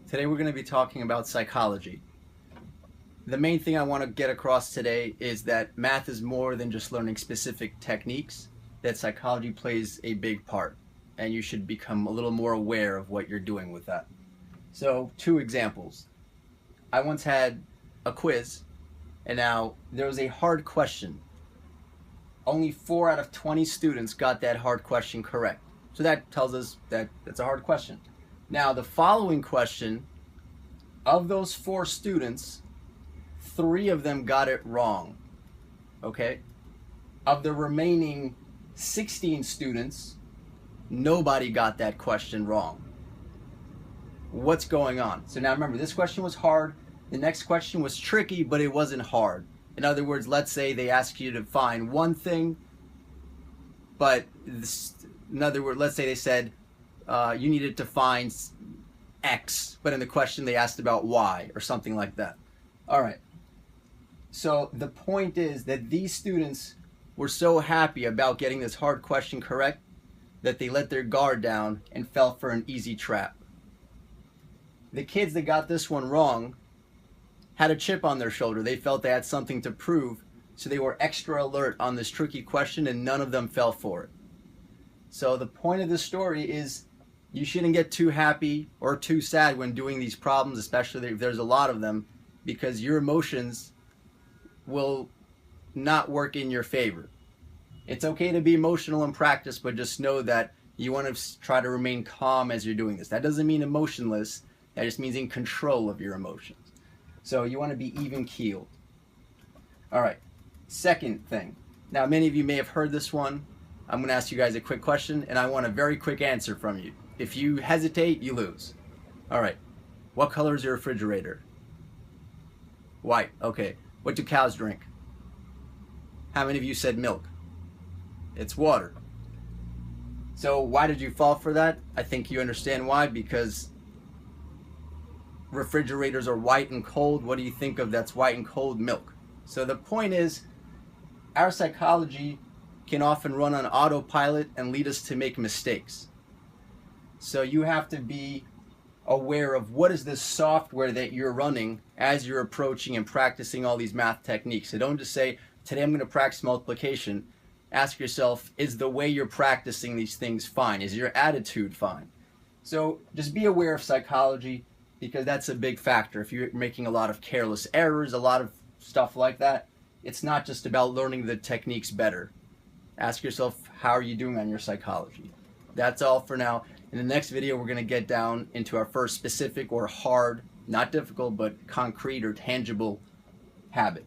Today we're going to be talking about psychology. The main thing I want to get across today is that math is more than just learning specific techniques, that psychology plays a big part, and you should become a little more aware of what you're doing with that. So, two examples. I once had a quiz, and now there was a hard question. Only 4 out of 20 students got that hard question correct. So that tells us that it's a hard question. Now, the following question, of those 4 students, 3 of them got it wrong. Okay? Of the remaining 16 students, nobody got that question wrong. What's going on? So now remember, this question was hard. The next question was tricky, but it wasn't hard. In other words, let's say they ask you to find one thing, but in other words, let's say they said you needed to find X, but in the question they asked about Y or something like that. All right. So the point is that these students were so happy about getting this hard question correct that they let their guard down and fell for an easy trap. The kids that got this one wrong had a chip on their shoulder. They felt they had something to prove, so they were extra alert on this tricky question, and none of them fell for it. So the point of this story is you shouldn't get too happy or too sad when doing these problems, especially if there's a lot of them, because your emotions will not work in your favor. It's okay to be emotional in practice, but just know that you want to try to remain calm as you're doing this. That doesn't mean emotionless. That just means in control of your emotions. So you want to be even keeled. All right, second thing. Now, many of you may have heard this one. I'm going to ask you guys a quick question, and I want a very quick answer from you. If you hesitate, you lose. All right, what color is your refrigerator? White. Okay. What do cows drink? How many of you said milk? It's water. So why did you fall for that? I think you understand why, because refrigerators are white and cold. What do you think of that's white and cold? Milk. So the point is, our psychology can often run on autopilot and lead us to make mistakes. So you have to be aware of what is this software that you're running as you're approaching and practicing all these math techniques. So don't just say, today I'm going to practice multiplication. Ask yourself, is the way you're practicing these things fine? Is your attitude fine? So just be aware of psychology, because that's a big factor. If you're making a lot of careless errors, a lot of stuff like that, it's not just about learning the techniques better. Ask yourself, how are you doing on your psychology? That's all for now. In the next video, we're going to get down into our first specific or hard, not difficult, but concrete or tangible habit.